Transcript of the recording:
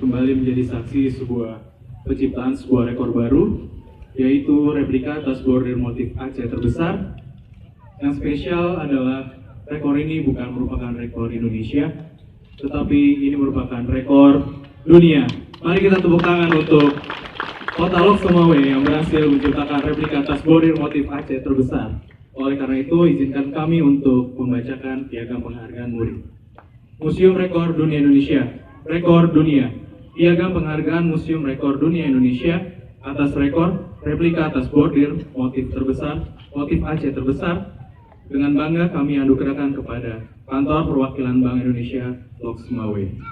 kembali menjadi saksi penciptaan sebuah rekor baru, yaitu replika tas bordir motif Aceh terbesar. Yang spesial adalah rekor ini bukan merupakan rekor Indonesia, tetapi ini merupakan rekor dunia. Mari kita tepuk tangan untuk Kota Lok Sumawe yang berhasil menciptakan replika tas bordir motif Aceh terbesar. Oleh karena itu, izinkan kami untuk membacakan piagam penghargaan murid. Museum Rekor Dunia Indonesia, Rekor Dunia. Piagam penghargaan Museum Rekor Dunia Indonesia atas rekor replika tas bordir motif Aceh terbesar. Dengan bangga kami anugerahkan kepada Kantor Perwakilan Bank Indonesia Lok Sumawe.